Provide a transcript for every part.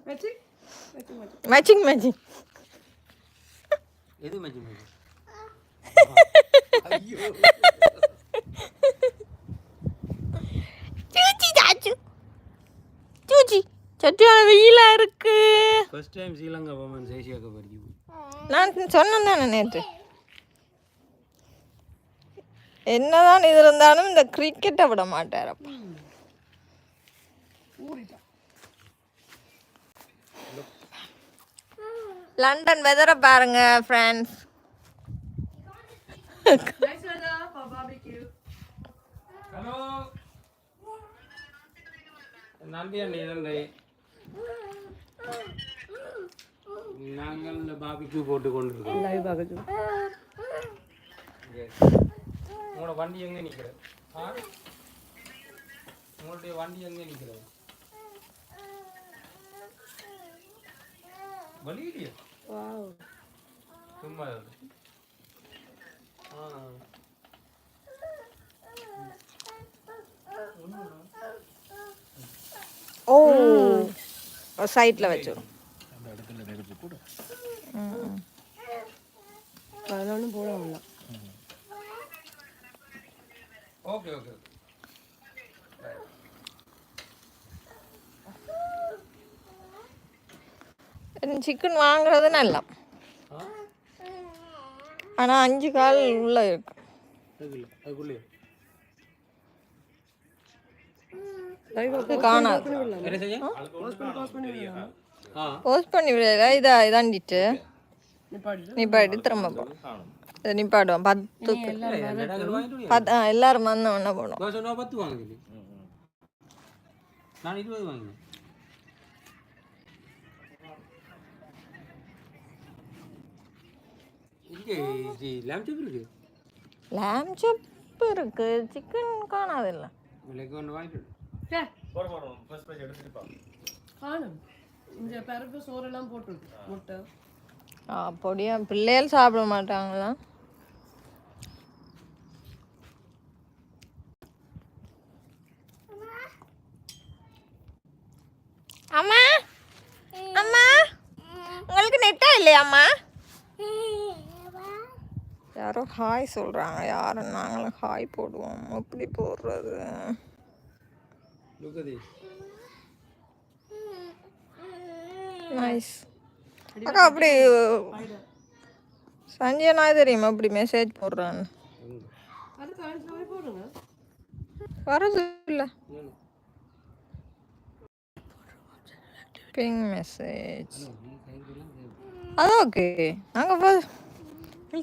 Matching matching. எது matching matching? ஐயோ சூச்சி சாச்சு சூச்சி சட்டியான வெயிலா இருக்கு. First time Sri Lanka women's Asia cup அடிக்குது. நான் சொன்னேன் தானே நேற்று. என்னதான் இது இருந்தாலும் இந்த கிரிக்கெட்டை விட மாட்டாரப்பா. லண்டன் வெதரை பாருங்க ஃப்ரெண்ட்ஸ். ஹலோ நன்றி அண்ணே நன்றி. நாங்கள் இந்த பாபிக்யூ போட்டு கொண்டு இருக்கோம். Live barbecue. உங்களோட வண்டி எங்கே நிற்கிறது? உங்களுடைய வண்டி எங்கே நிற்கிறது? வலியிலையா? சும்மா ஓ சைட்ல வச்சிடும். அந்த இடத்துல நெருப்பு கூட அதெல்லாம் போடலாம். Okay okay. சிக்கன் வாங்குறது நல்லா, ஆனால் 5 கால் உள்ள இருக்கு. காணாது. போஸ்ட் பண்ணி விடல. இதாண்டிட்டு நிப்பாட்டி திரும்ப போடும். நிப்பாடுவோம் 10 எல்லாரும் வந்த ஒன்றா போடும். 10 வாங்குது. நான் 20 வாங்கினேன். lamb chop இருக்கு, சிக்கன் காணாது. இல்லை விலைக்கு ஒன்று வாங்கிட்டு பருப்பு சோறெல்லாம் போட்டு முட்டை பொடியா பிள்ளைகள் சாப்பிட மாட்டாங்களா? அம்மா அம்மா உங்களுக்கு நெட்டா இல்லையாம்மா? யாரோ ஹாய் சொல்கிறாங்க. யாரும் நாங்களும் ஹாய் போடுவோம். எப்படி போடுறது? நைஸ் அக்கா. அப்படி சஞ்சய் நாய் தெரியுமா அப்படி மெசேஜ் போடுறான்னு? வரது இல்லை. பிங் மெசேஜ் அது ஓகே. நாங்கள்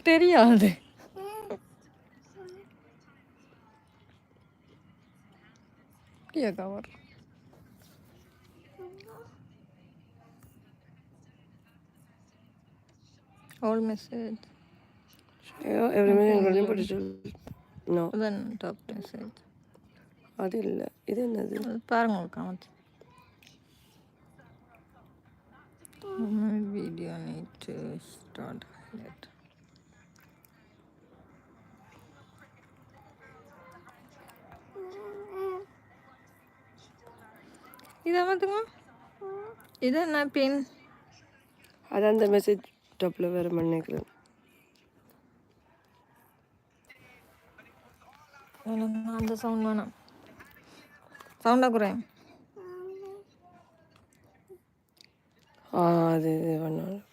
தெரியாது. Cover all message. every minute put it. No, then top message. அது இல்லை. இது என்னது பாருங்க. காமத்து video need to start highlight. இதை பார்த்துங்க. இது என்ன பின்? அதான் அந்த மெசேஜ் டாப்பில் வேறு பண்ணிக்கிறேன். அந்த சவுண்ட் வேணாம். சவுண்டாக குறையும். அது பண்ணாலும்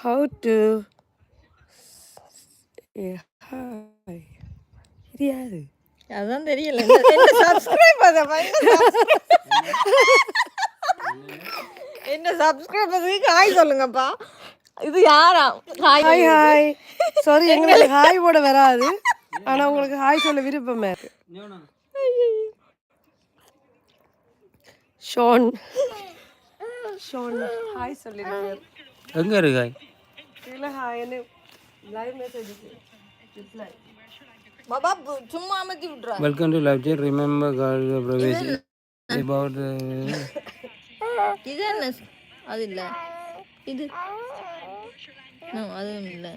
how to hi. இது யாரு? அதான் தெரியல. என்ன சப்ஸ்கிரைபர்ஸுக்கு ஹாய் சொல்லுங்கப்பா. இது யாரா? Hi hi. சாரி, எங்களுக்கு ஹாய் போட வராது, ஆனால் உங்களுக்கு ஹாய் சொல்ல விருப்பமே இருக்கு. ஷோன் ஷோன் ஹாய் சொல்லிருக்காரு. எங்க இருக்கு ஹாய்? இல்ல ஹாய்னு லைவ் மெசேஜ் ரிப்ளை. பாபா சும்மா அமத்தி விட்றா. Welcome to live chat. Remember call Pravesh about இது என்ன? அது இல்ல. இது அதுவும் இல்ல.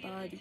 பாதி